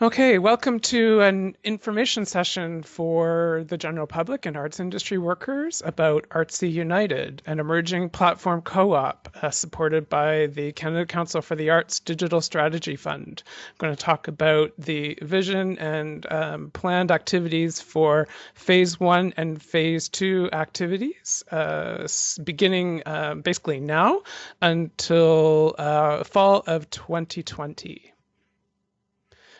Okay, welcome to an information session for the general public and arts industry workers about Artse United, an emerging platform co-op supported by the Canada Council for the Arts Digital Strategy Fund. I'm going to talk about the vision and planned activities for Phase 1 and Phase 2 activities, beginning basically now until fall of 2020.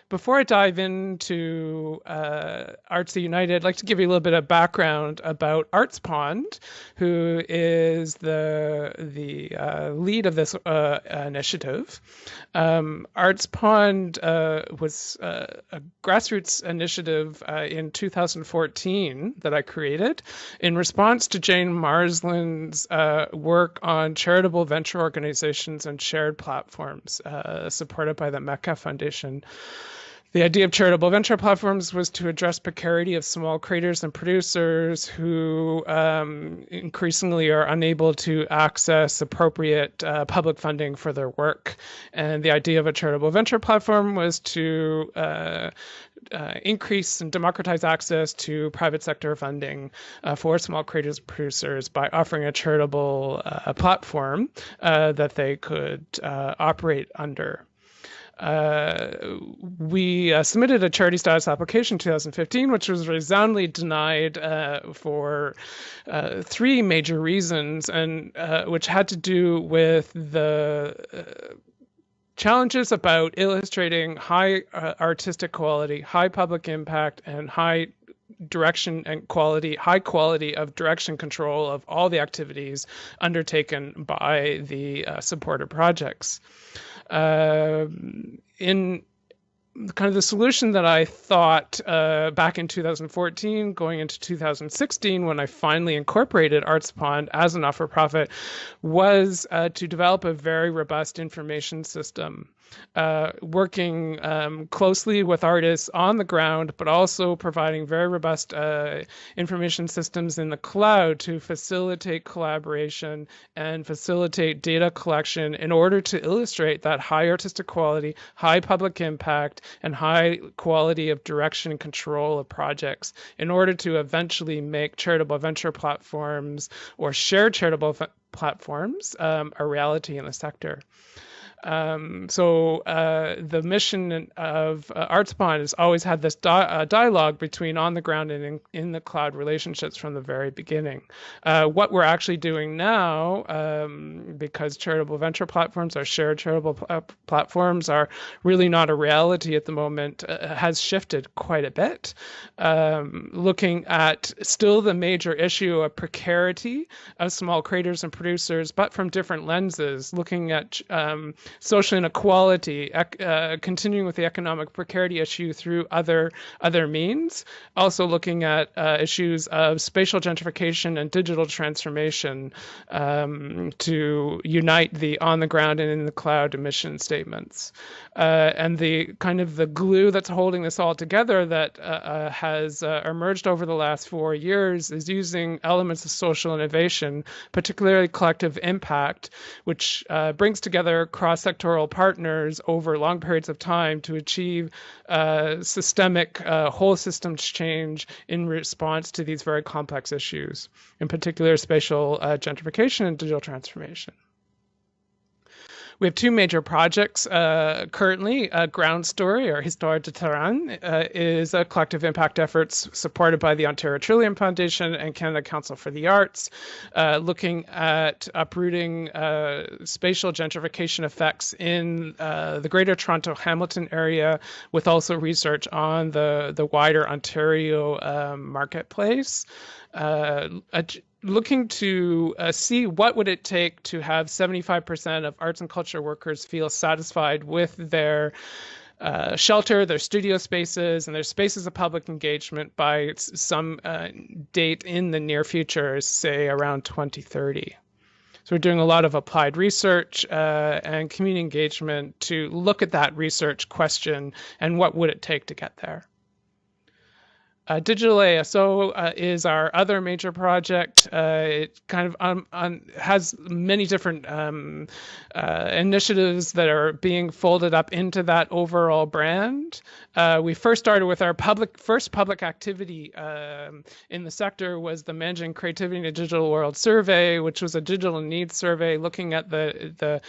Before I dive into Artse United, I'd like to give you a little bit of background about Arts Pond, who is the lead of this initiative. Arts Pond was a grassroots initiative in 2014 that I created in response to Jane Marsland's work on charitable venture organizations and shared platforms supported by the Mecca Foundation. The idea of charitable venture platforms was to address precarity of small creators and producers who increasingly are unable to access appropriate public funding for their work. And the idea of a charitable venture platform was to increase and democratize access to private sector funding for small creators and producers by offering a charitable platform that they could operate under. We submitted a charity status application in 2015, which was resoundingly denied for three major reasons, and which had to do with the challenges about illustrating high artistic quality, high public impact, and high direction and high quality of direction control of all the activities undertaken by the supporter projects. In kind of the solution that I thought back in 2014, going into 2016, when I finally incorporated Arts Pond as a not-for-profit, was to develop a very robust information system, working closely with artists on the ground, but also providing very robust information systems in the cloud to facilitate collaboration and facilitate data collection in order to illustrate that high artistic quality, high public impact, and high quality of direction and control of projects in order to eventually make charitable venture platforms or shared charitable platforms a reality in the sector. The mission of Arts Pond has always had this dialogue between on the ground and in the cloud relationships from the very beginning. What we're actually doing now, because charitable venture platforms or shared charitable platforms are really not a reality at the moment, has shifted quite a bit. Looking at still the major issue of precarity of small creators and producers, but from different lenses, looking at social inequality, continuing with the economic precarity issue through other means, also looking at issues of spatial gentrification and digital transformation to unite the on the ground and in the cloud mission statements. And the kind of the glue that's holding this all together that has emerged over the last 4 years is using elements of social innovation, particularly collective impact, which brings together cross-sectoral partners over long periods of time to achieve systemic whole systems change in response to these very complex issues, in particular spatial gentrification and digital transformation. We have two major projects currently. Ground Story, or Histoire de Terrain, is a collective impact efforts supported by the Ontario Trillium Foundation and Canada Council for the Arts, looking at uprooting spatial gentrification effects in the Greater Toronto Hamilton area, with also research on the wider Ontario marketplace. Looking to see what would it take to have 75% of arts and culture workers feel satisfied with their shelter, their studio spaces, and their spaces of public engagement by some date in the near future, say around 2030. So we're doing a lot of applied research and community engagement to look at that research question and what would it take to get there. Digital ASO is our other major project. It kind of has many different initiatives that are being folded up into that overall brand. We first started with our first public activity in the sector was the Managing Creativity in a Digital World survey, which was a digital needs survey looking at the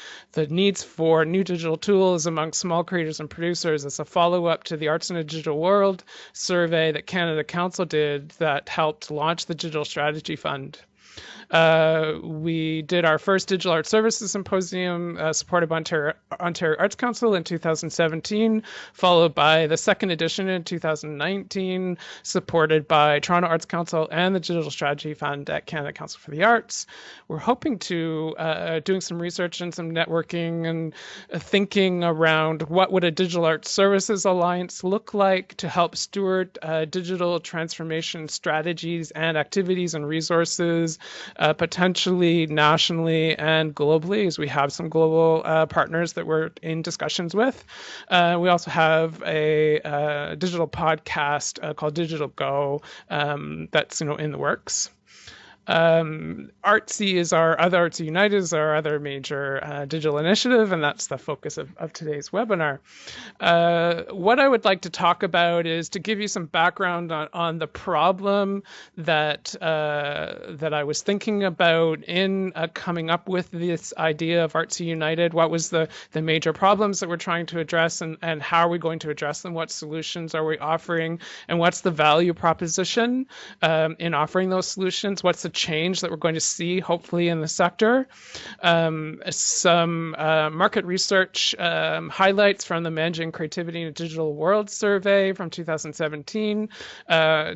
needs for new digital tools among small creators and producers as a follow-up to the Arts in a Digital World survey that Canada Council did that helped launch the Digital Strategy Fund. We did our first Digital Art Services Symposium supported by Ontario Arts Council in 2017, followed by the second edition in 2019, supported by Toronto Arts Council and the Digital Strategy Fund at Canada Council for the Arts. We're hoping to doing some research and some networking and thinking around what would a Digital Arts Services Alliance look like to help steward digital transformation strategies and activities and resources, potentially nationally and globally, as we have some global partners that we're in discussions with. We also have a digital podcast called Digital Go that's in the works. Artse United is our other major digital initiative, and that's the focus of today's webinar. What I would like to talk about is to give you some background on the problem that I was thinking about in coming up with this idea of Artse United. What was the major problems that we're trying to address, and how are we going to address them? What solutions are we offering, and what's the value proposition in offering those solutions? What's the change that we're going to see hopefully in the sector? Some market research highlights from the Managing Creativity in a Digital World survey from 2017,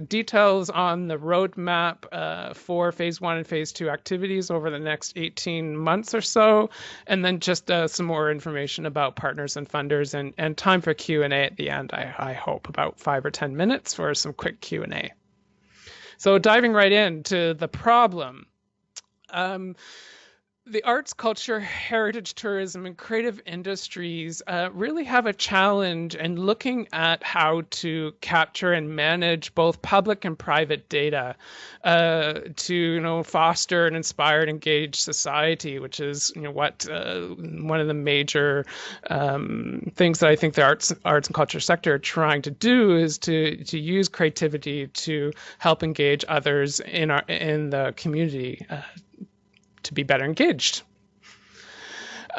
details on the roadmap for phase 1 and phase 2 activities over the next 18 months or so, and then just some more information about partners and funders, and time for Q&A at the end. I hope about 5 or 10 minutes for some quick Q&A. So diving right into the problem. The arts, culture, heritage, tourism, and creative industries really have a challenge in looking at how to capture and manage both public and private data to foster an inspired, engaged society, which is what one of the major things that I think the arts and culture sector are trying to do is to use creativity to help engage others in the community to be better engaged.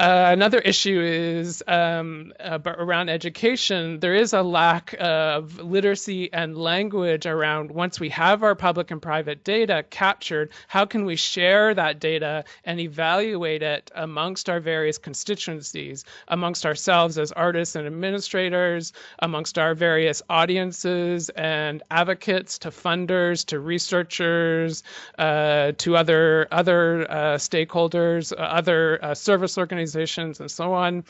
Another issue is around education. There is a lack of literacy and language around, once we have our public and private data captured, how can we share that data and evaluate it amongst our various constituencies, amongst ourselves as artists and administrators, amongst our various audiences and advocates, to funders, to researchers, to other stakeholders, other service organizations, and so on,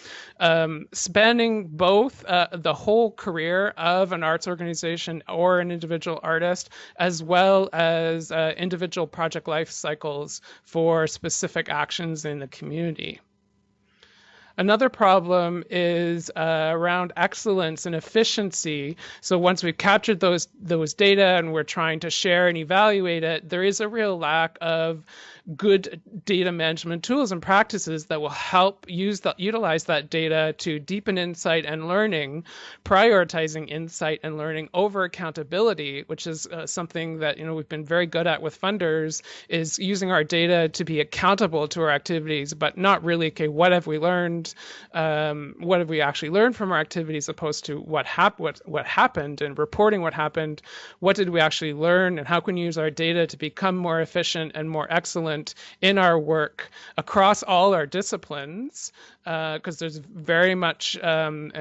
spanning both the whole career of an arts organization or an individual artist, as well as individual project life cycles for specific actions in the community. Another problem is around excellence and efficiency. So once we've captured those data and we're trying to share and evaluate it, there is a real lack of good data management tools and practices that will help utilize that data to deepen insight and learning, prioritizing insight and learning over accountability, which is something that we've been very good at with funders, is using our data to be accountable to our activities, but not really, okay, what have we learned? What have we actually learned from our activities, opposed to what happened, and reporting what happened. What did we actually learn, and how can we use our data to become more efficient and more excellent in our work across all our disciplines, because there's very much an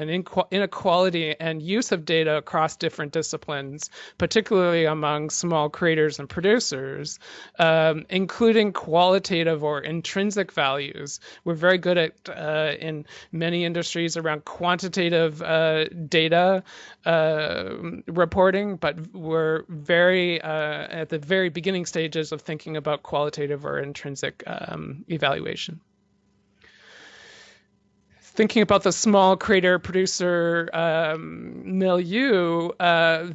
inequality and use of data across different disciplines, particularly among small creators and producers, including qualitative or intrinsic values. We're very good at, in many industries, around quantitative data reporting, but we're very at the very beginning stages of thinking about qualitative or intrinsic evaluation. thinking about the small creator producer milieu,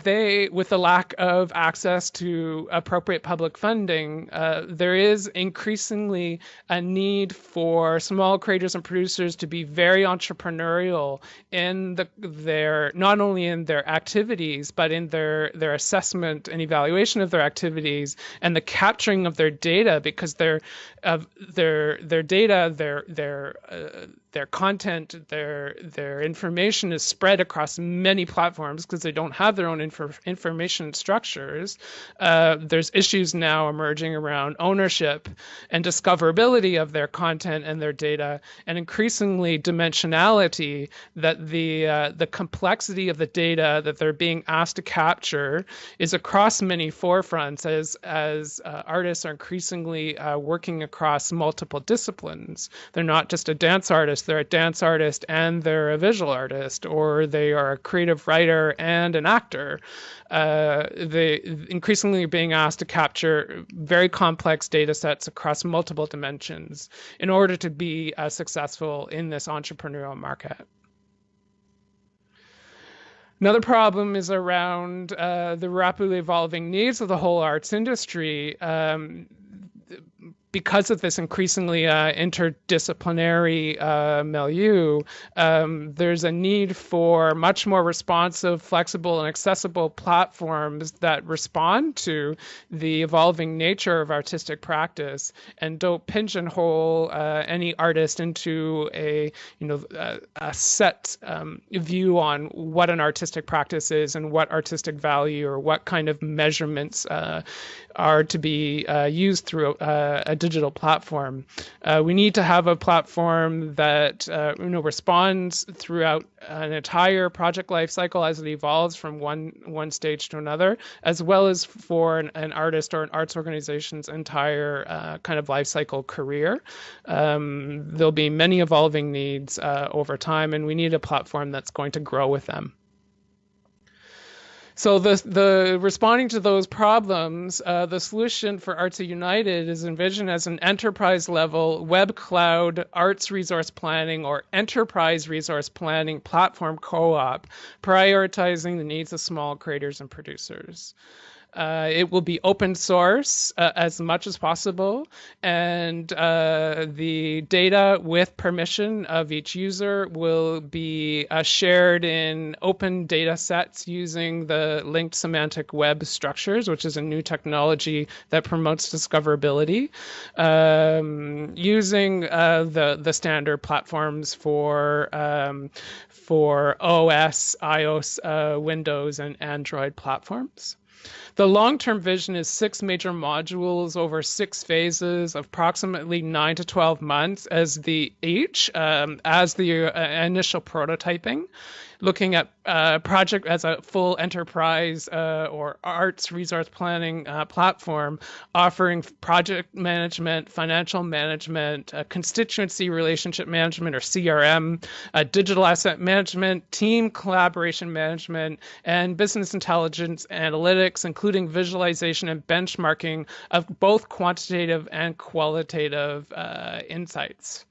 they, with the lack of access to appropriate public funding, there is increasingly a need for small creators and producers to be very entrepreneurial in their, not only in their activities, but in their assessment and evaluation of their activities and the capturing of their data, because their data, their content, their information is spread across many platforms because they don't have their own information structures. There's issues now emerging around ownership and discoverability of their content and their data, and increasingly dimensionality, that the complexity of the data that they're being asked to capture is across many forefronts as artists are increasingly working across multiple disciplines. They're not just a dance artist, they're a dance artist and they're a visual artist, or they are a creative writer and an actor. They increasingly are being asked to capture very complex data sets across multiple dimensions in order to be successful in this entrepreneurial market. Another problem is around the rapidly evolving needs of the whole arts industry. Because of this increasingly interdisciplinary milieu, there's a need for much more responsive, flexible, and accessible platforms that respond to the evolving nature of artistic practice and don't pigeonhole any artist into a set view on what an artistic practice is and what artistic value or what kind of measurements are to be used through a digital platform. We need to have a platform that responds throughout an entire project life cycle as it evolves from one stage to another, as well as for an artist or an arts organization's entire kind of life cycle career. There'll be many evolving needs over time, and we need a platform that's going to grow with them. So the responding to those problems, the solution for Artse United is envisioned as an enterprise-level web cloud arts resource planning or enterprise resource planning platform co-op, prioritizing the needs of small creators and producers. It will be open source as much as possible, and the data with permission of each user will be shared in open data sets using the linked semantic web structures, which is a new technology that promotes discoverability, using the standard platforms for OS, iOS, Windows, and Android platforms. The long-term vision is 6 major modules over 6 phases of approximately 9 to 12 months as the initial prototyping, looking at project as a full enterprise or arts resource planning platform, offering project management, financial management, constituency relationship management or CRM, digital asset management, team collaboration management, and business intelligence analytics, including visualization and benchmarking of both quantitative and qualitative insights.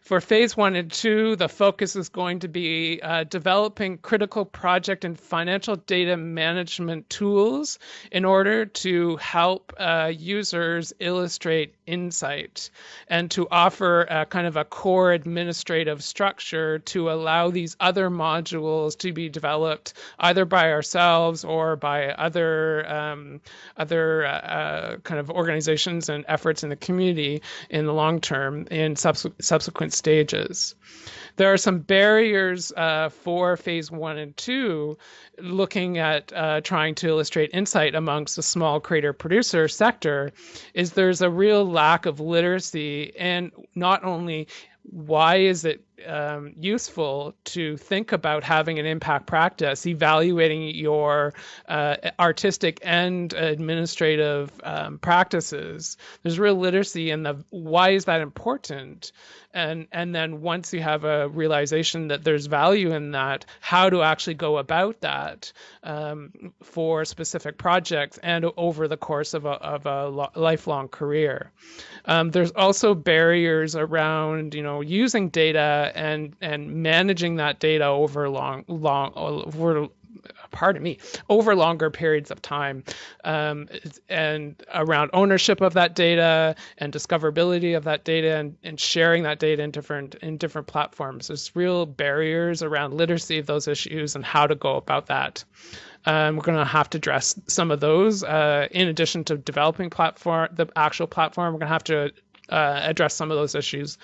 For phase 1 and 2, the focus is going to be developing critical project and financial data management tools in order to help users illustrate insight and to offer a kind of a core administrative structure to allow these other modules to be developed either by ourselves or by other kind of organizations and efforts in the community in the long term in subsequent stages. There are some barriers for phase 1 and 2, looking at trying to illustrate insight amongst the small creator producer sector, is there's a real lack of literacy, and not only why is it useful to think about having an impact practice, evaluating your artistic and administrative practices. There's real literacy in the why is that important, and then once you have a realization that there's value in that, how to actually go about that for specific projects and over the course of a lifelong career. There's also barriers around using data and managing that data over over longer periods of time, and around ownership of that data and discoverability of that data, and sharing that data in different platforms. There's real barriers around literacy of those issues and how to go about that. We're going to have to address some of those. In addition to developing the actual platform, we're going to have to address some of those issues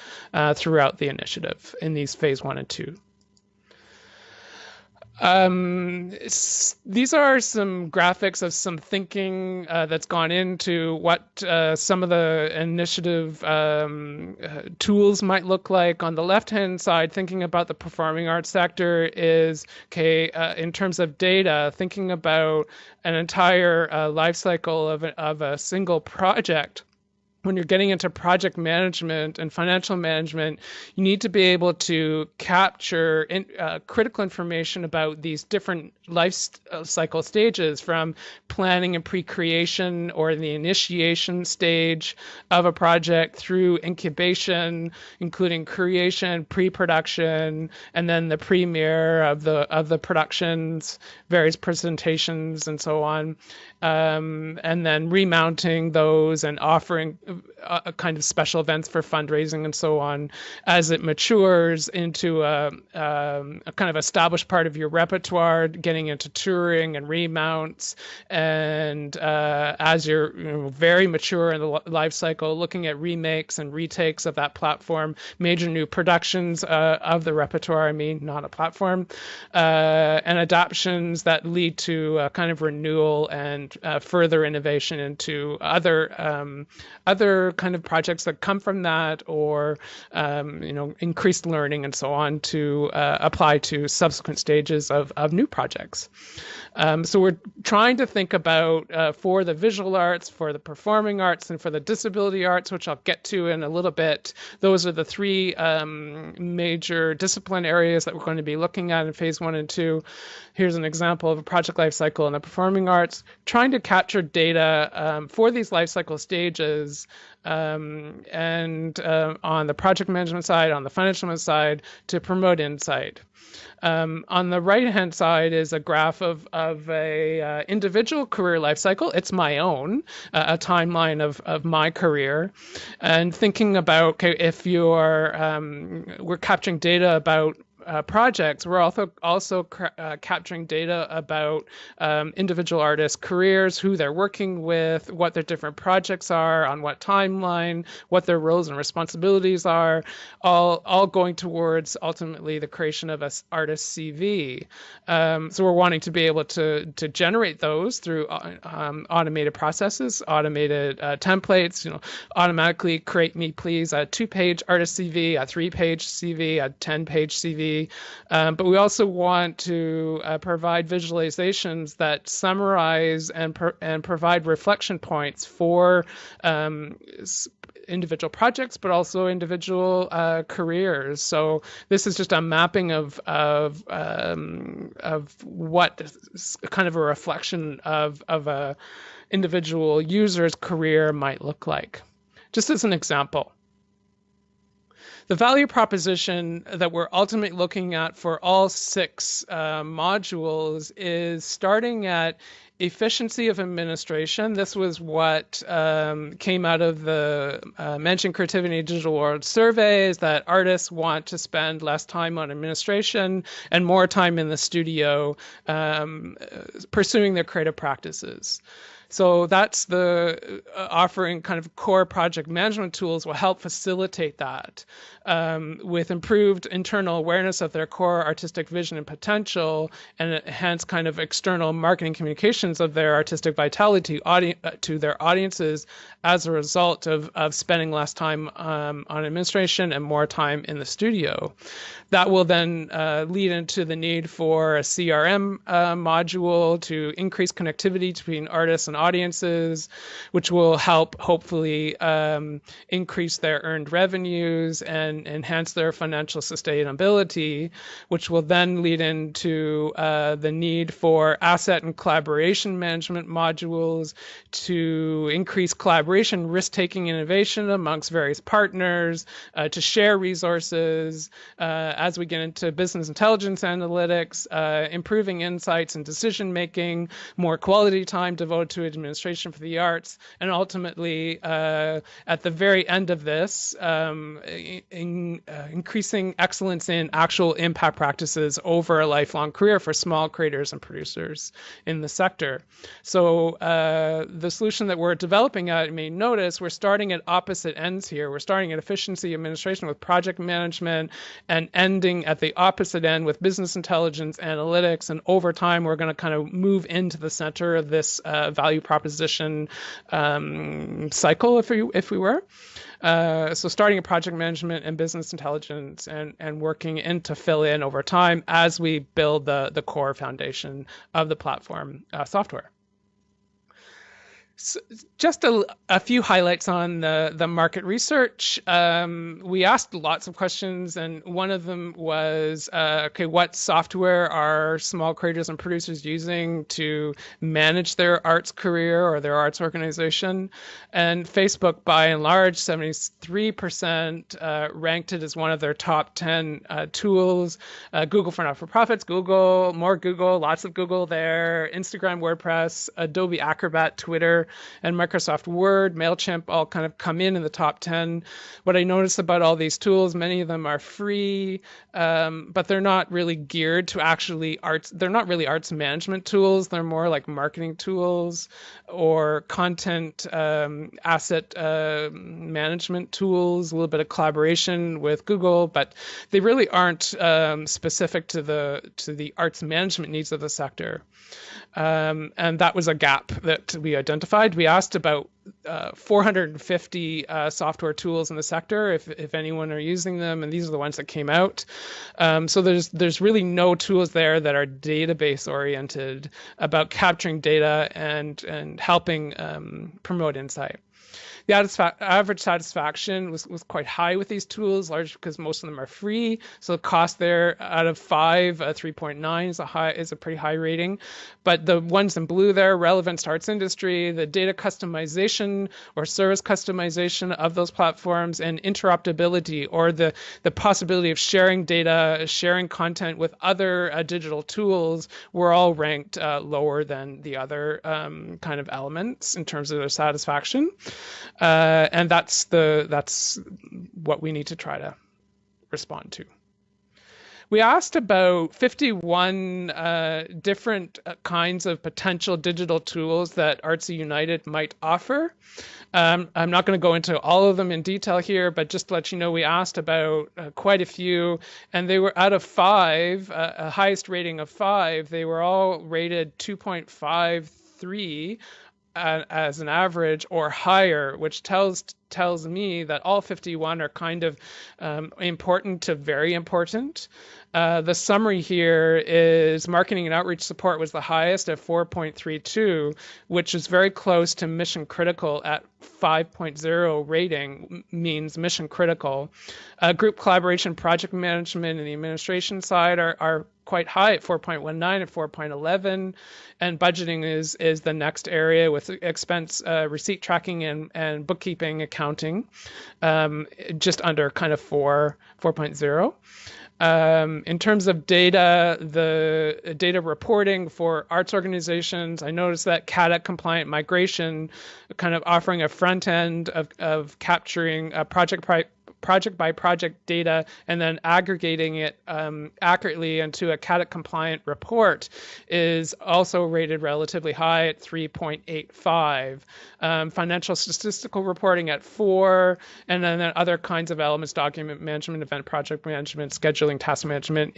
throughout the initiative in these phase 1 and 2. These are some graphics of some thinking that's gone into what some of the initiative tools might look like. On the left-hand side, thinking about the performing arts sector is, in terms of data, thinking about an entire life cycle of a single project. When you're getting into project management and financial management, you need to be able to capture critical information about these different life cycle stages, from planning and pre-creation or the initiation stage of a project through incubation, including creation, pre-production, and then the premiere of the productions, various presentations, and so on. And then remounting those and offering a kind of special events for fundraising and so on as it matures into a kind of established part of your repertoire, getting into touring and remounts. And as you're very mature in the life cycle, looking at remakes and retakes of that platform, major new productions of the repertoire, not a platform, and adaptations that lead to a kind of renewal and further innovation into other kind of projects that come from that, or increased learning and so on to apply to subsequent stages of new projects. So we're trying to think about for the visual arts, for the performing arts, and for the disability arts, which I'll get to in a little bit. Those are the three major discipline areas that we're going to be looking at in phase 1 and 2. Here's an example of a project life cycle in the performing arts, trying to capture data for these life cycle stages, and on the project management side, on the financial management side, to promote insight. On the right-hand side is a graph of a individual career life cycle. It's my own, a timeline of my career, and thinking about, if we're capturing data about projects, we're also capturing data about individual artists' careers, who they're working with, what their different projects are, on what timeline, what their roles and responsibilities are, all going towards ultimately the creation of an artist's CV. So we're wanting to be able to generate those through automated processes, automated templates, automatically create me please a 2-page artist CV, a 3-page CV, a 10-page CV. But we also want to provide visualizations that summarize and provide reflection points for individual projects, but also individual careers. So this is just a mapping of what kind of a reflection of a individual user's career might look like. Just as an example. The value proposition that we're ultimately looking at for all 6 modules is starting at efficiency of administration. This was what came out of the Managing Creativity in Digital World surveys, that artists want to spend less time on administration and more time in the studio pursuing their creative practices. So that's the offering kind of core project management tools will help facilitate that with improved internal awareness of their core artistic vision and potential, and hence kind of external marketing communications of their artistic vitality to their audiences as a result of spending less time on administration and more time in the studio. That will then lead into the need for a CRM module to increase connectivity between artists and audiences, which will help hopefully increase their earned revenues and enhance their financial sustainability, which will then lead into the need for asset and collaboration management modules to increase collaboration, risk-taking, innovation amongst various partners, to share resources as we get into business intelligence analytics, improving insights and decision-making, more quality time devoted to administration for the arts, and ultimately, at the very end of this, increasing excellence in actual impact practices over a lifelong career for small creators and producers in the sector. So the solution that we're developing at, you may notice, we're starting at opposite ends here. We're starting at efficiency administration with project management and ending at the opposite end with business intelligence analytics. And over time, we're going to kind of move into the center of this value proposition cycle, if we were. So starting at project management and business intelligence and working in to fill in over time as we build the core foundation of the platform software. So just a few highlights on the market research. We asked lots of questions, and one of them was, okay, what software are small creators and producers using to manage their arts career or their arts organization? And Facebook, by and large, 73% ranked it as one of their top 10 tools. Google for not-for-profits, Google, more Google, lots of Google there, Instagram, WordPress, Adobe Acrobat, Twitter, and Microsoft Word, MailChimp all kind of come in the top 10. What I noticed about all these tools, many of them are free, but they're not really geared to actually arts. They're not really arts management tools. They're more like marketing tools or content asset management tools, a little bit of collaboration with Google, but they really aren't specific to the arts management needs of the sector. And that was a gap that we identified. We asked about 450 software tools in the sector, if anyone are using them, and these are the ones that came out. So there's really no tools there that are database oriented about capturing data and helping promote insight. The average satisfaction was quite high with these tools, largely because most of them are free. So the cost there out of 5, 3.9 is a pretty high rating. But the ones in blue there, relevance to arts industry, the data customization or service customization of those platforms, and interoperability, or the possibility of sharing data, sharing content with other digital tools, were all ranked lower than the other kind of elements in terms of their satisfaction. And that's what we need to try to respond to. We asked about 51 different kinds of potential digital tools that Artse United might offer. I'm not going to go into all of them in detail here, but just to let you know, we asked about quite a few, and they were out of 5, a highest rating of 5. They were all rated 2.53 as an average or higher, which tells me that all 51 are kind of important to very important. The summary here is marketing and outreach support was the highest at 4.32, which is very close to mission critical at 5.0 rating, means mission critical. Group collaboration, project management, and the administration side are quite high at 4.19 and 4.11, and budgeting is the next area with expense receipt tracking and bookkeeping accounting, just under kind of 4.0. In terms of data, the data reporting for arts organizations, I noticed that CADA compliant migration, kind of offering a front end of capturing project by project data and then aggregating it accurately into a CADIC compliant report, is also rated relatively high at 3.85. Financial statistical reporting at 4, and then other kinds of elements, document management, event project management, scheduling, task management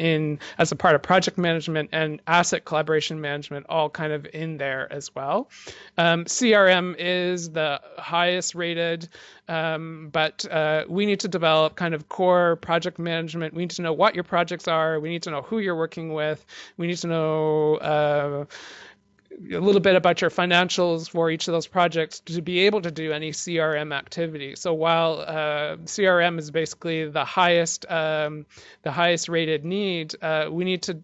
as a part of project management, and asset collaboration management, all kind of in there as well. CRM is the highest rated, but we need to develop kind of core project management. We need to know what your projects are. We need to know who you're working with. We need to know a little bit about your financials for each of those projects to be able to do any CRM activity. So while CRM is basically the highest rated need, we need to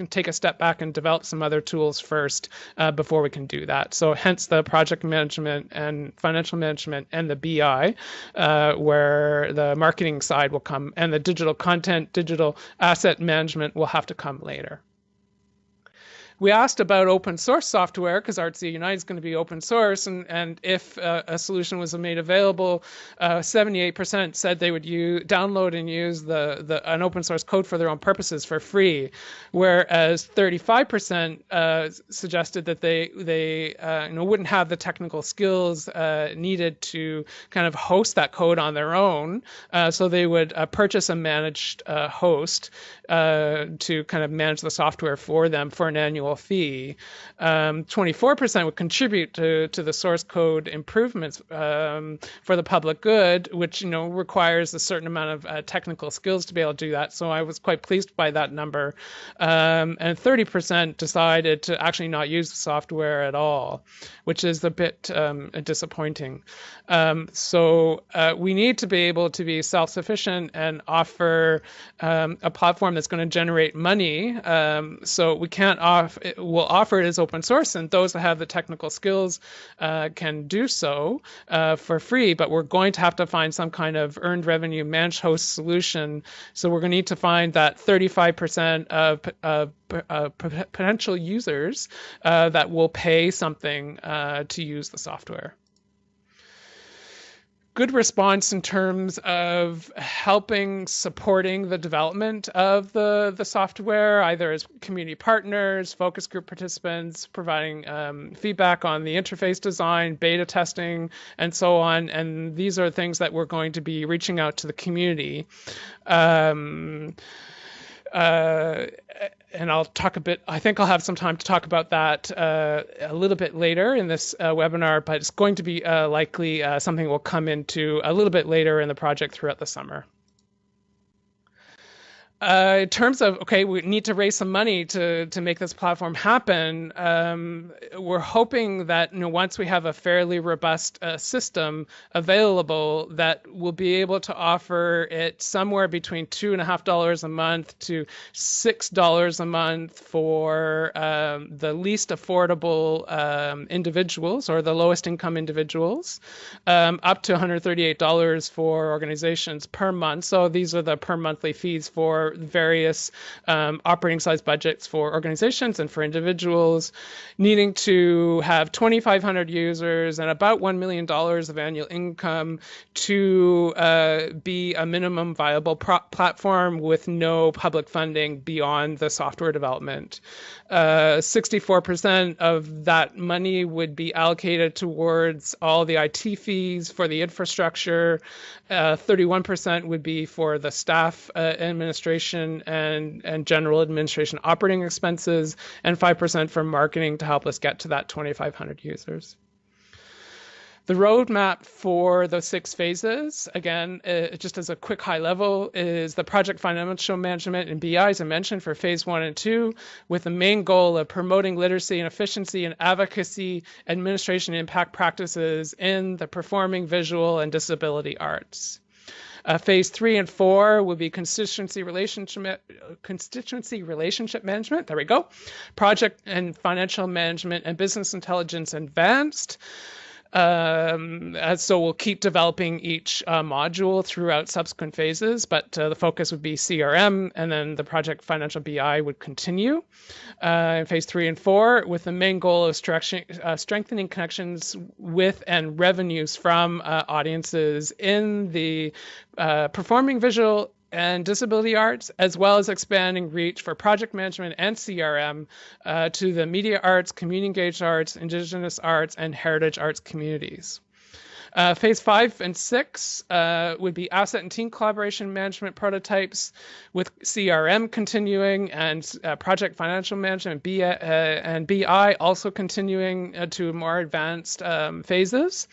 take a step back and develop some other tools first before we can do that. So hence the project management and financial management and the BI, where the marketing side will come, and the digital content, digital asset management will have to come later. We asked about open source software because Artse United is going to be open source, and if a solution was made available, 78% said they would download and use an open source code for their own purposes for free, whereas 35% suggested that they wouldn't have the technical skills needed to kind of host that code on their own, so they would purchase a managed host to kind of manage the software for them for an annual fee. 24% would contribute to the source code improvements for the public good, which requires a certain amount of technical skills to be able to do that. So I was quite pleased by that number. And 30% decided to actually not use the software at all, which is a bit disappointing. So we need to be able to be self-sufficient and offer a platform that's going to generate money. So we can't we'll offer it as open source, and those that have the technical skills can do so for free, but we're going to have to find some kind of earned revenue managed host solution. So we're going to need to find that 35% of potential users that will pay something to use the software. Good response in terms of supporting the development of the software, either as community partners, focus group participants, providing feedback on the interface design, beta testing, and so on. And these are things that we're going to be reaching out to the community. And I'll talk a bit, I think I'll have some time to talk about that a little bit later in this webinar, but it's going to be likely something we'll come into a little bit later in the project throughout the summer. In terms of, okay, we need to raise some money to make this platform happen. We're hoping that once we have a fairly robust system available, that we'll be able to offer it somewhere between $2.50 a month to $6 a month for the least affordable individuals or the lowest income individuals, up to $138 for organizations per month. So these are the per monthly fees for various operating size budgets for organizations and for individuals, needing to have 2,500 users and about $1 million of annual income to be a minimum viable platform with no public funding beyond the software development. 64% of that money would be allocated towards all the IT fees for the infrastructure. 31% would be for the staff administration and general administration operating expenses, and 5% for marketing to help us get to that 2,500 users. The roadmap for those 6 phases, again, just as a quick high level, is the project financial management and BI, as I mentioned, for phase 1 and 2, with the main goal of promoting literacy and efficiency and advocacy, administration impact practices in the performing, visual, and disability arts. Phase 3 and 4 will be constituency relationship management. There we go. Project and financial management and business intelligence advanced. So we'll keep developing each module throughout subsequent phases, but the focus would be CRM, and then the project financial BI would continue in phase 3 and 4, with the main goal of strengthening connections with and revenues from audiences in the performing, visual, and disability arts, as well as expanding reach for project management and CRM to the media arts, community engaged arts, indigenous arts, and heritage arts communities. Phase 5 and 6 would be asset and team collaboration management prototypes, with CRM continuing and project financial management and BI also continuing to more advanced phases,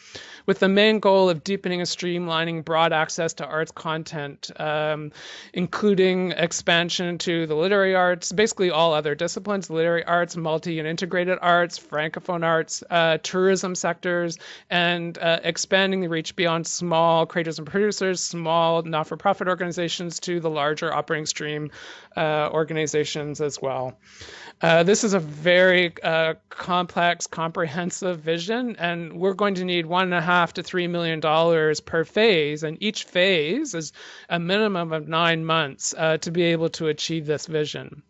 with the main goal of deepening and streamlining broad access to arts content, including expansion to the literary arts, basically all other disciplines, literary arts, multi and integrated arts, francophone arts, tourism sectors, and expanding the reach beyond small creators and producers, small not-for-profit organizations, to the larger operating stream organizations as well. This is a very complex, comprehensive vision, and we're going to need $1.5 to $3 million per phase, and each phase is a minimum of 9 months to be able to achieve this vision.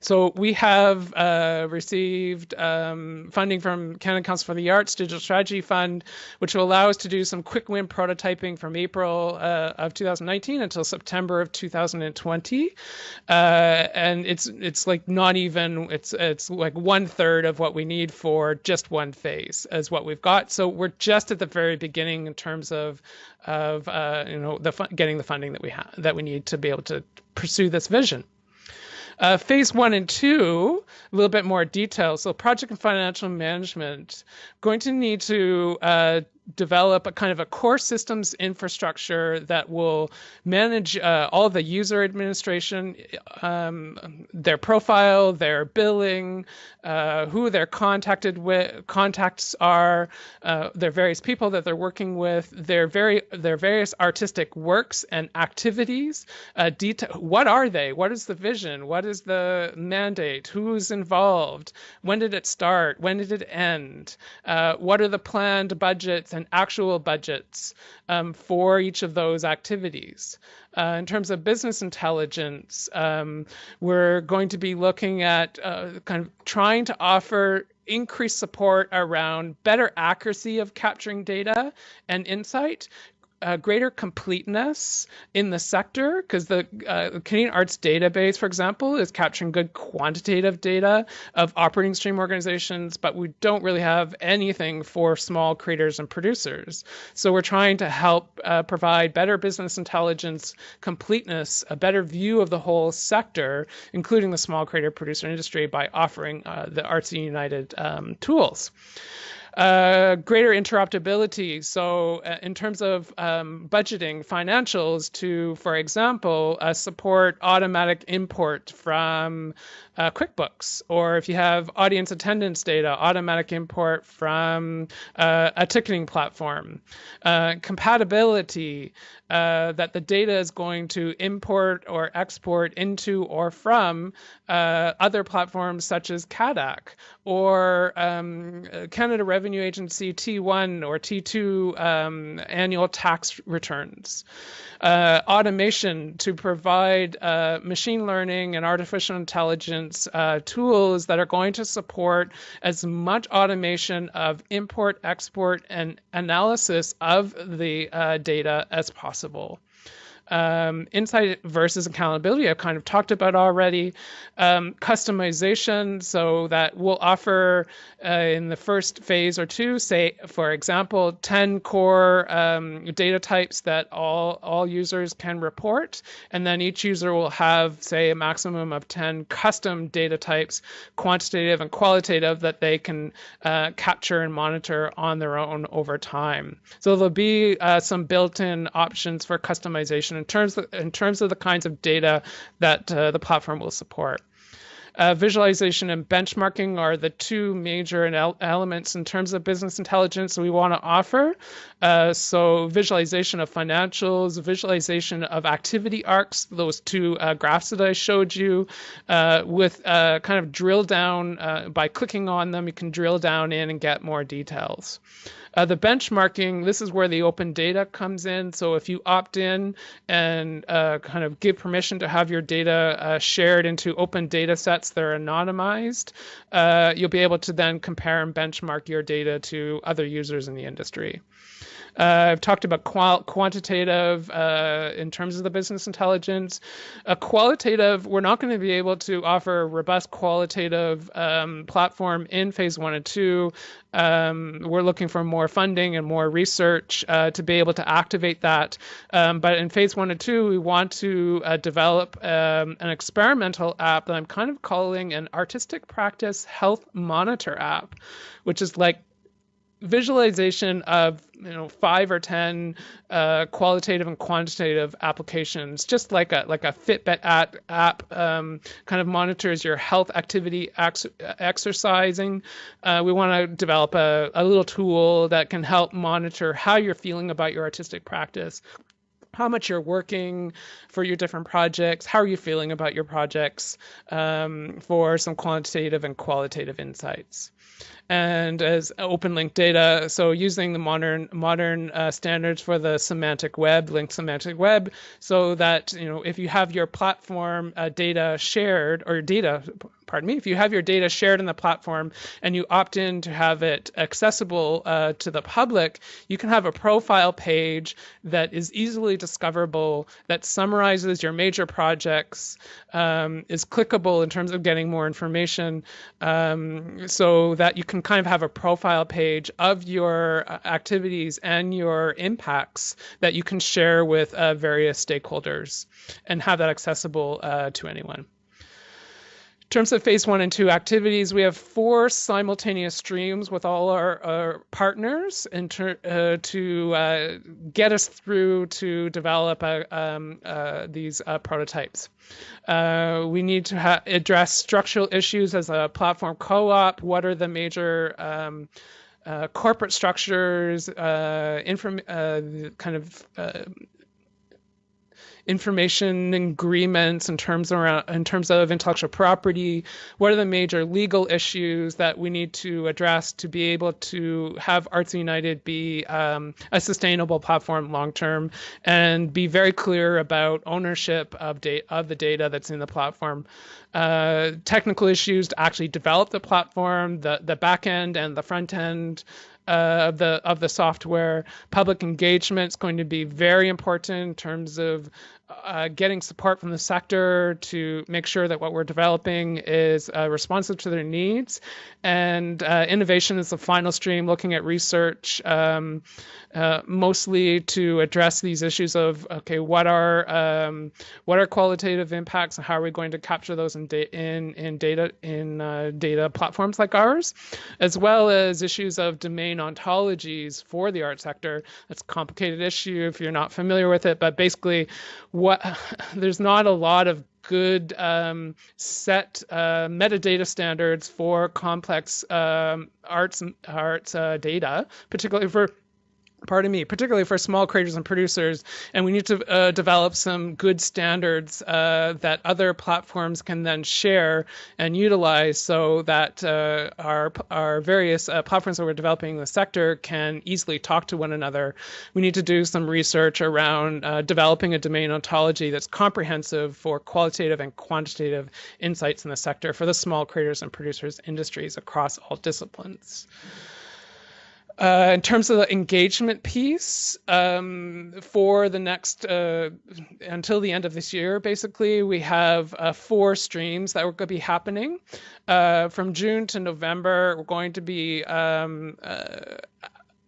So we have received funding from Canada Council for the Arts Digital Strategy Fund, which will allow us to do some quick win prototyping from April of 2019 until September of 2020. And it's like not even, it's like 1/3 of what we need for just one phase is what we've got. So we're just at the very beginning in terms of getting the funding that we need to be able to pursue this vision. Phase 1 and 2, a little bit more detail. So project and financial management, going to need to develop a kind of a core systems infrastructure that will manage all the user administration, their profile, their billing, who their contacts are, their various people that they're working with, their various artistic works and activities. What are they? What is the vision? What is the mandate? Who's involved? When did it start? When did it end? What are the planned budgets and actual budgets for each of those activities? In terms of business intelligence, we're going to be looking at kind of trying to offer increased support around better accuracy of capturing data and insight, greater completeness in the sector, because the Canadian Arts Database, for example, is capturing good quantitative data of operating stream organizations, but we don't really have anything for small creators and producers. So we're trying to help provide better business intelligence, completeness, a better view of the whole sector, including the small creator producer industry, by offering the Artse United tools. Greater interoperability. So in terms of budgeting financials to, for example, support automatic import from QuickBooks, or if you have audience attendance data, automatic import from a ticketing platform. Compatibility, that the data is going to import or export into or from other platforms such as CADAC or Canada Revenue Agency T1 or T2 annual tax returns. Automation to provide machine learning and artificial intelligence tools that are going to support as much automation of import, export, and analysis of the data as possible. Insight versus accountability, I've kind of talked about already. Customization, so that we'll offer in the first phase or two, say, for example, 10 core data types that all users can report. And then each user will have, say, a maximum of 10 custom data types, quantitative and qualitative, that they can capture and monitor on their own over time. So there'll be some built-in options for customization in terms of the kinds of data that the platform will support. Visualization and benchmarking are the two major elements in terms of business intelligence we want to offer. So visualization of financials, visualization of activity arcs, those two graphs that I showed you, with kind of drill down, by clicking on them, you can drill down in and get more details. The benchmarking, this is where the open data comes in. So if you opt in and kind of give permission to have your data shared into open data sets that are anonymized, you'll be able to then compare and benchmark your data to other users in the industry. I've talked about quantitative in terms of the business intelligence. Qualitative, we're not going to be able to offer a robust qualitative platform in phase 1 and 2 We're looking for more funding and more research to be able to activate that. But in phase 1 and 2, we want to develop an experimental app that I'm kind of calling an artistic practice health monitor app, which is like visualization of 5 or 10 qualitative and quantitative applications, just like a Fitbit app kind of monitors your health activity exercising. We want to develop a little tool that can help monitor how you're feeling about your artistic practice, how much you're working for your different projects, how are you feeling about your projects, for some quantitative and qualitative insights. And as open link data, so using the modern standards for the semantic web, linked semantic web, so that if you have your platform data shared, or if you have your data shared in the platform and you opt in to have it accessible to the public, you can have a profile page that is easily discoverable, that summarizes your major projects, is clickable in terms of getting more information, so that you can kind of have a profile page of your activities and your impacts that you can share with various stakeholders and have that accessible to anyone. In terms of phase 1 and 2 activities, we have 4 simultaneous streams with all our partners to get us through to develop these prototypes. We need to address structural issues as a platform co-op. What are the major corporate structures, information agreements in terms of intellectual property? What are the major legal issues that we need to address to be able to have Artse United be a sustainable platform long term, and be very clear about ownership of the data that's in the platform? Technical issues to actually develop the platform, the back end and the front end of the software. Public engagement is going to be very important in terms of getting support from the sector to make sure that what we're developing is responsive to their needs. And innovation is the final stream, looking at research, mostly to address these issues of, okay, what are qualitative impacts, and how are we going to capture those in data platforms like ours, as well as issues of domain ontologies for the art sector. That's a complicated issue if you're not familiar with it, but basically there's not a lot of good set metadata standards for complex arts data, particularly for small creators and producers. And we need to develop some good standards that other platforms can then share and utilize, so that our various platforms that we're developing in the sector can easily talk to one another. We need to do some research around developing a domain ontology that's comprehensive for qualitative and quantitative insights in the sector for the small creators and producers industries across all disciplines. In terms of the engagement piece, for the next, until the end of this year, basically, we have 4 streams that are going to be happening. From June to November, we're going to be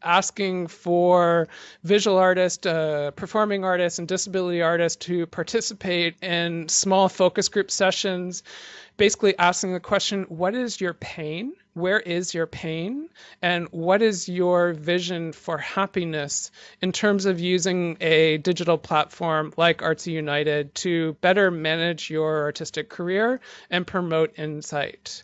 asking for visual artists, performing artists, and disability artists to participate in small focus group sessions, basically asking the question, what is your pain? Where is your pain? And what is your vision for happiness in terms of using a digital platform like Artse United to better manage your artistic career and promote insight?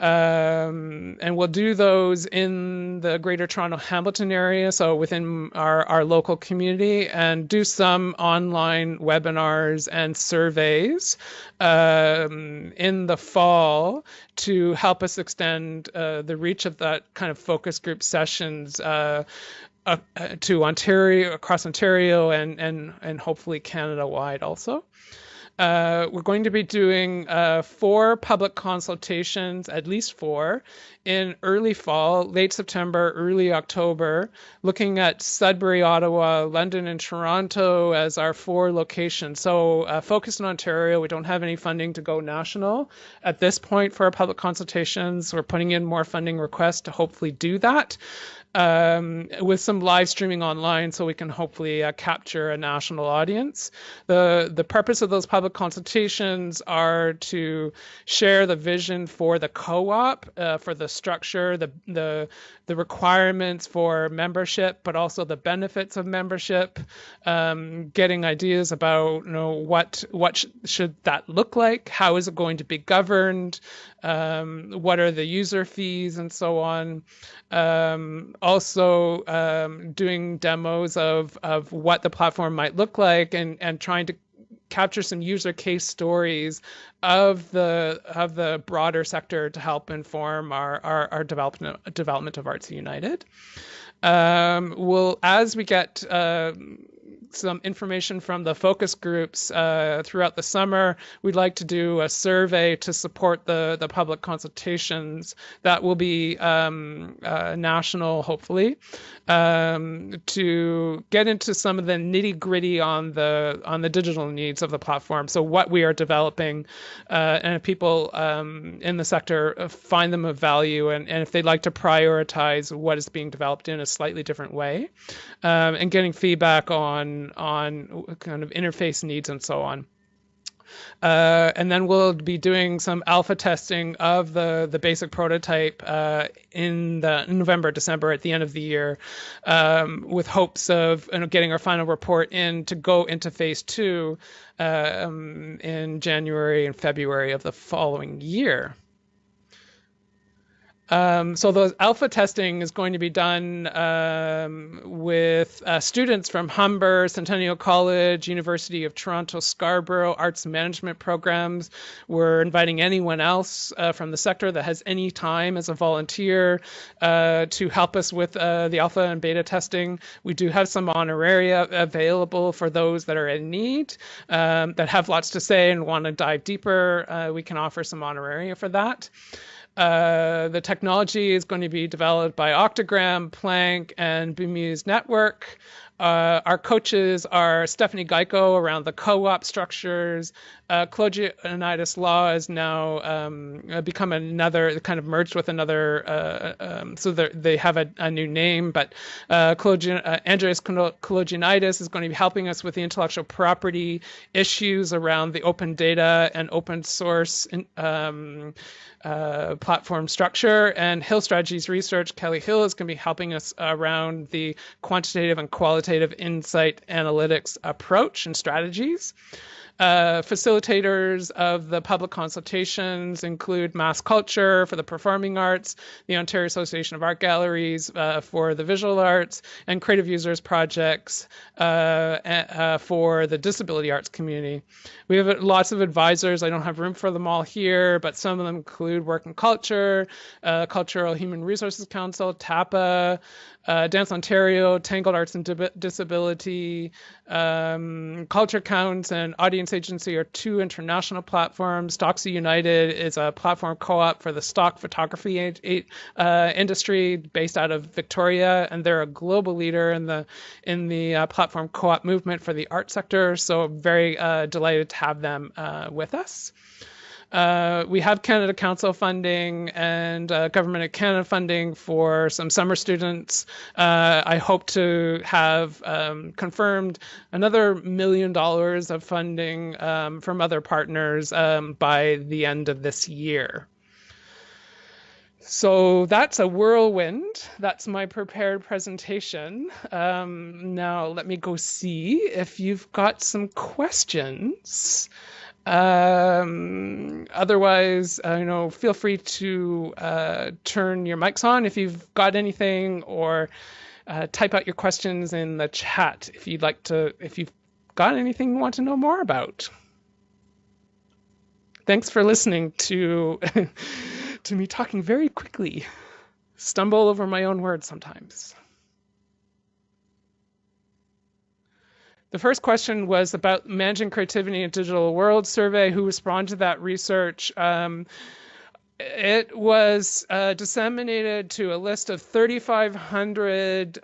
And we'll do those in the Greater Toronto Hamilton area, so within our local community, and do some online webinars and surveys in the fall to help us extend the reach of that kind of focus group sessions to Ontario, across Ontario, and hopefully Canada-wide also. We're going to be doing 4 public consultations, at least 4, in early fall, late September, early October, looking at Sudbury, Ottawa, London, and Toronto as our 4 locations. So focused in Ontario, we don't have any funding to go national at this point for our public consultations. We're putting in more funding requests to hopefully do that. With some live streaming online so we can hopefully capture a national audience. The purpose of those public consultations are to share the vision for the co-op, for the structure, the requirements for membership, but also the benefits of membership, getting ideas about what should that look like, how is it going to be governed, what are the user fees, and so on. Also doing demos of what the platform might look like, and trying to capture some user case stories of the broader sector to help inform our development of Artse United. As we get some information from the focus groups throughout the summer, we'd like to do a survey to support the public consultations that will be national, hopefully, to get into some of the nitty-gritty on the digital needs of the platform. So what we are developing, and if people in the sector find them of value, and if they'd like to prioritize what is being developed in a slightly different way, and getting feedback on kind of interface needs and so on. And then we'll be doing some alpha testing of the basic prototype in November, December, at the end of the year, with hopes of getting our final report in to go into phase 2 in January and February of the following year. So the alpha testing is going to be done with students from Humber, Centennial College, University of Toronto, Scarborough, arts management programs. We're inviting anyone else from the sector that has any time as a volunteer to help us with the alpha and beta testing. We do have some honoraria available for those that are in need, that have lots to say and want to dive deeper. We can offer some honoraria for that. The technology is going to be developed by Octagram, Planck, and Bemuse Network. Our coaches are Stephanie Geico around the co-op structures. Collegianitis Law is now become another, kind of merged with another, so they have a new name, but Andreas Collegianitis is going to be helping us with the intellectual property issues around the open data and open source platform structure. And Hill Strategies Research, Kelly Hill, is going to be helping us around the quantitative and qualitative insight analytics approach and strategies. Facilitators of the public consultations include Mass Culture for the performing arts, the Ontario Association of Art Galleries for the visual arts, and Creative Users Projects for the disability arts community. We have lots of advisors. I don't have room for them all here, but some of them include Work and Culture, Cultural Human Resources Council, TAPA, Dance Ontario, Tangled Arts and Disability, Culture Counts, and Audience Agency are 2 international platforms. Artse United is a platform co-op for the stock photography industry based out of Victoria, and they're a global leader in the platform co-op movement for the art sector. So very delighted to have them with us. We have Canada Council funding and Government of Canada funding for some summer students. I hope to have confirmed another $1 million of funding from other partners by the end of this year. So that's a whirlwind. That's my prepared presentation. Now let me go see if you've got some questions. Otherwise, feel free to turn your mics on if you've got anything, or type out your questions in the chat if you've got anything you want to know more about. Thanks for listening to to me talking very quickly. Stumble over my own words sometimes. The first question was about managing creativity in a digital world survey. Who responded to that research? It was disseminated to a list of 3,500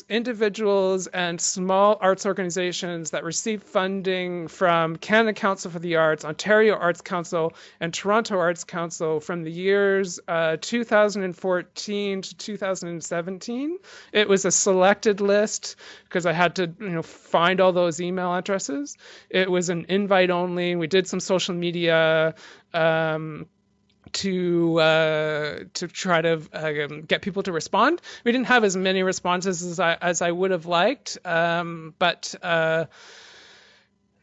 individuals and small arts organizations that received funding from Canada Council for the Arts, Ontario Arts Council, and Toronto Arts Council from the years 2014 to 2017. It was a selected list because I had to, find all those email addresses. It was an invite only. We did some social media. To try to get people to respond. We didn't have as many responses as I would have liked, but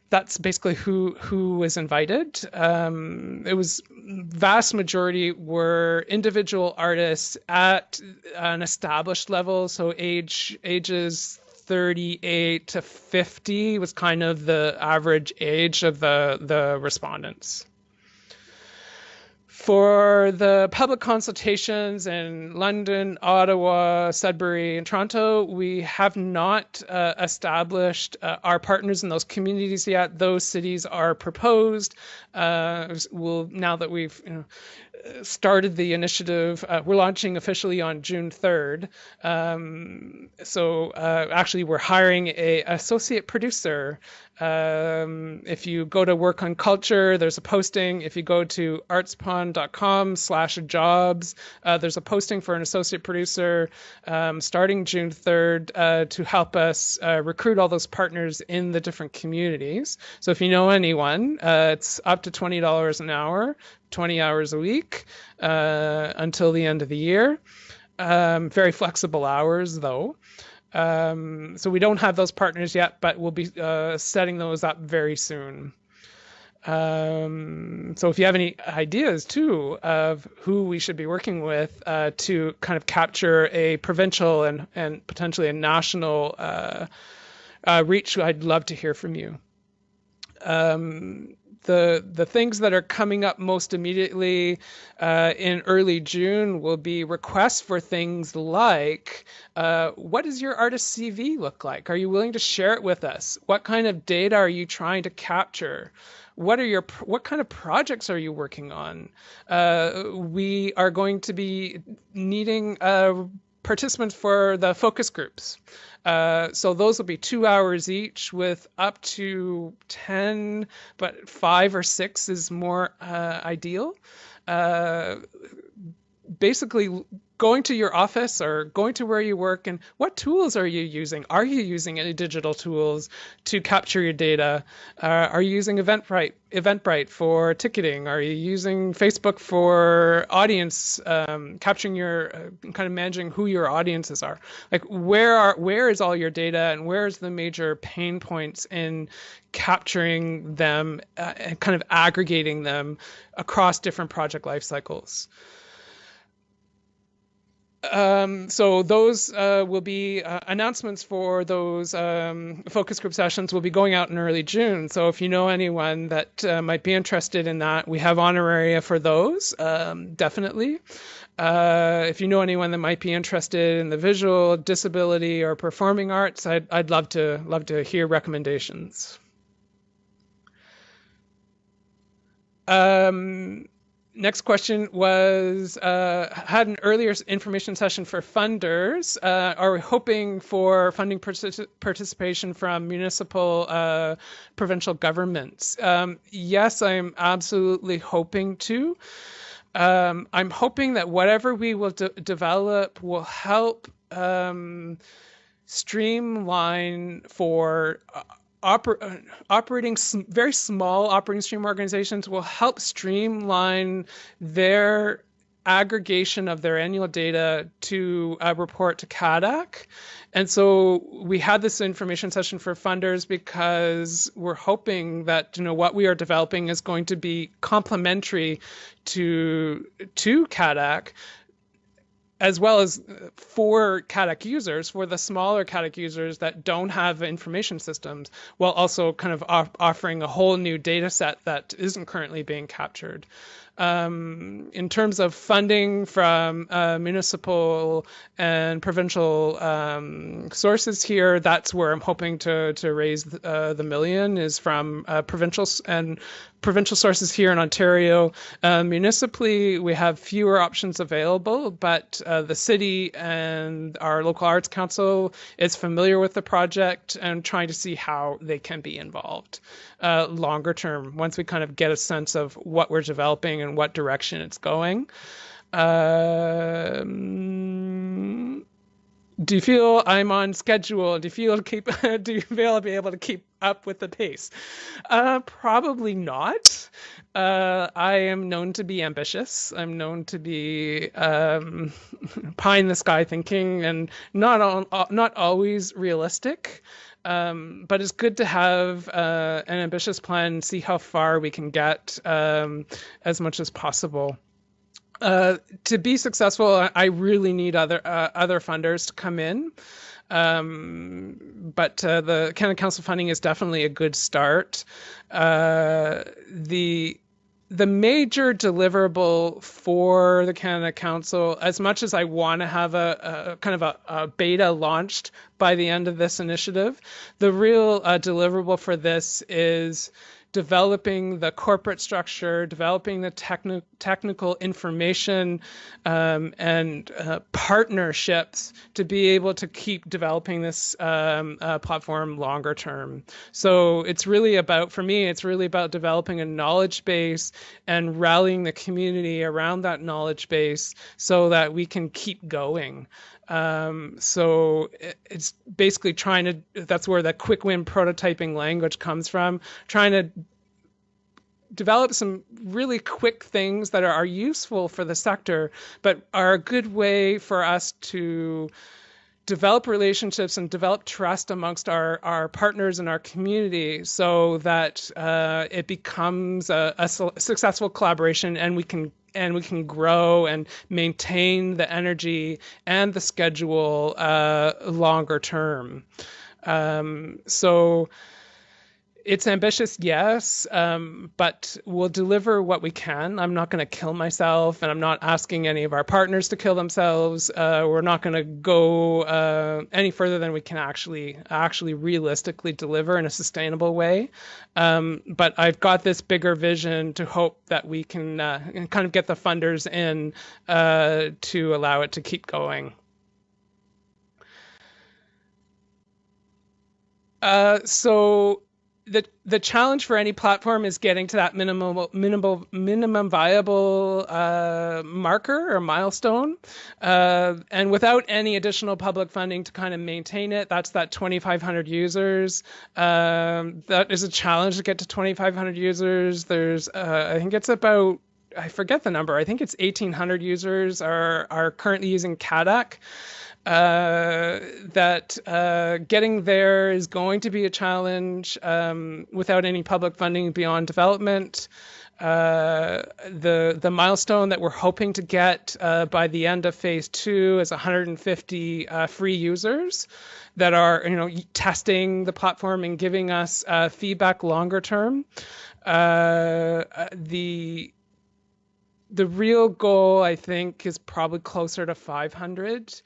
that's basically who was invited. It was vast majority were individual artists at an established level, so ages 38 to 50 was kind of the average age of the respondents. For the public consultations in London, Ottawa, Sudbury, and Toronto, we have not established our partners in those communities yet. Those cities are proposed. Now that we've started the initiative, we're launching officially on June 3rd. Actually, we're hiring an associate producer. If you go to Work on Culture, there's a posting. If you go to artspond.com/jobs, there's a posting for an associate producer starting June 3rd to help us recruit all those partners in the different communities. So if you know anyone, it's up to $20 an hour, 20 hours a week until the end of the year. Very flexible hours, though. So we don't have those partners yet, but we'll be setting those up very soon. So if you have any ideas, too, of who we should be working with to kind of capture a provincial and potentially a national reach, I'd love to hear from you. The things that are coming up most immediately in early June will be requests for things like, what does your artist CV look like? Are you willing to share it with us? What kind of data are you trying to capture? What kind of projects are you working on? We are going to be needing participants for the focus groups. So those will be 2 hours each with up to 10, but 5 or 6 is more ideal. Basically, going to your office or going to where you work, and what tools are you using? Are you using any digital tools to capture your data? Are you using Eventbrite for ticketing? Are you using Facebook for audience, capturing your, kind of managing who your audiences are? Like where is all your data, and where's the major pain points in capturing them and kind of aggregating them across different project life cycles? So those will be announcements for those focus group sessions will be going out in early June. So if you know anyone that might be interested in that, we have honoraria for those, definitely. If you know anyone that might be interested in the visual, disability, or performing arts, I'd love to hear recommendations. Next question was, had an earlier information session for funders. Are we hoping for funding participation from municipal, provincial governments? Yes, I'm absolutely hoping to. I'm hoping that whatever we will develop will help streamline for operating very small operating stream organizations, will help streamline their aggregation of their annual data to report to CADAC. And so we had this information session for funders because we're hoping that what we are developing is going to be complementary to CADAC, as well as for CADAC users, for the smaller CADAC users that don't have information systems, while also kind of offering a whole new data set that isn't currently being captured. In terms of funding from municipal and provincial sources here, that's where I'm hoping to raise the million, is from provincial sources here in Ontario. Municipally, we have fewer options available, but the city and our local arts council is familiar with the project and trying to see how they can be involved longer term, once we kind of get a sense of what we're developing and what direction it's going. Do you feel I'm on schedule? Do you feel I'll be able to keep up with the pace? Probably not. I am known to be ambitious. I'm known to be pie in the sky thinking, and not always realistic. But it's good to have an ambitious plan and see how far we can get as much as possible. To be successful, I really need other funders to come in. But the Canada Council funding is definitely a good start. The major deliverable for the Canada Council, as much as I want to have a kind of a beta launched by the end of this initiative, the real deliverable for this is developing the corporate structure, developing the technical information and partnerships to be able to keep developing this platform longer term. So it's really about, for me, it's really about developing a knowledge base and rallying the community around that knowledge base so that we can keep going. So it's basically that's where the quick win prototyping language comes from, trying to develop some really quick things that are useful for the sector, but are a good way for us to develop relationships and develop trust amongst our partners in our community, so that it becomes a successful collaboration, and we can grow and maintain the energy and the schedule longer term. So it's ambitious, yes, but we'll deliver what we can. I'm not going to kill myself, and I'm not asking any of our partners to kill themselves. We're not going to go any further than we can actually realistically deliver in a sustainable way. But I've got this bigger vision to hope that we can kind of get the funders in to allow it to keep going. So the challenge for any platform is getting to that minimum viable marker or milestone, and without any additional public funding to kind of maintain it, that's that 2,500 users. That is a challenge to get to 2,500 users. There's I think it's about, I forget the number, I think it's 1,800 users are currently using CADAC. Getting there is going to be a challenge without any public funding beyond development. The milestone that we're hoping to get by the end of phase 2 is 150 free users that are testing the platform and giving us feedback longer term. The real goal, I think, is probably closer to 500.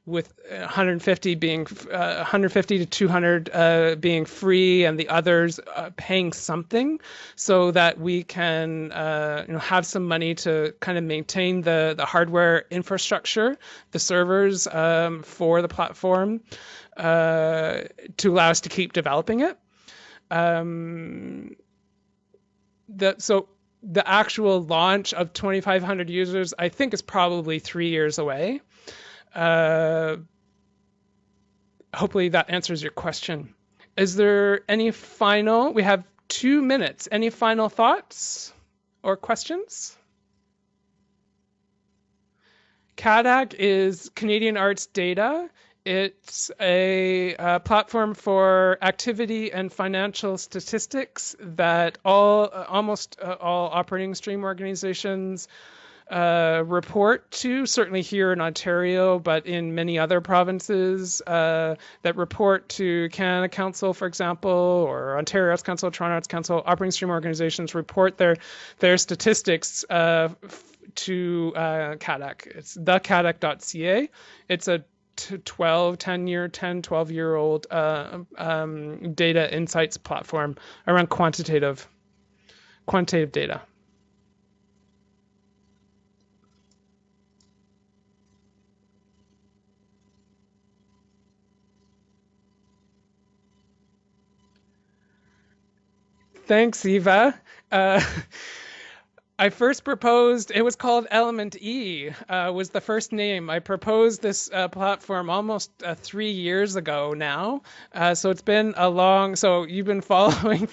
With 150 to 200 being free, and the others paying something, so that we can have some money to kind of maintain the hardware infrastructure, the servers for the platform, to allow us to keep developing it. So the actual launch of 2,500 users, I think, is probably 3 years away. Hopefully that answers your question. Is there any we have 2 minutes. Any final thoughts or questions? CADAC is Canadian Arts Data. It's a platform for activity and financial statistics that almost all operating stream organizations report to, certainly here in Ontario, but in many other provinces that report to Canada Council, for example, or Ontario Arts Council, Toronto Arts Council. Operating stream organizations report their statistics to CADAC. It's thecadac.ca. It's a 12-year-old data insights platform around quantitative data. Thanks, Eva. I first proposed, it was called Element E, was the first name. I proposed this platform almost 3 years ago now. So it's been a long, so you've been following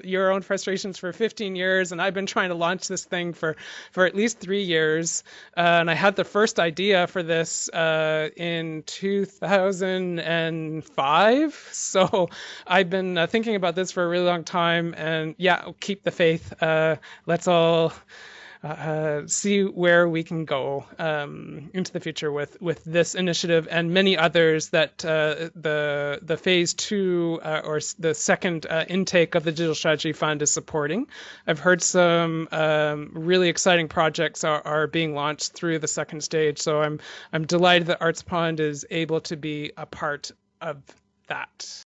your own frustrations for 15 years, and I've been trying to launch this thing for at least 3 years. And I had the first idea for this in 2005. So I've been thinking about this for a really long time, and yeah, keep the faith. Let's all see where we can go into the future with this initiative and many others that the phase 2 or the second intake of the Digital Strategy Fund is supporting. I've heard some really exciting projects are being launched through the second stage, so I'm delighted that Arts Pond is able to be a part of that.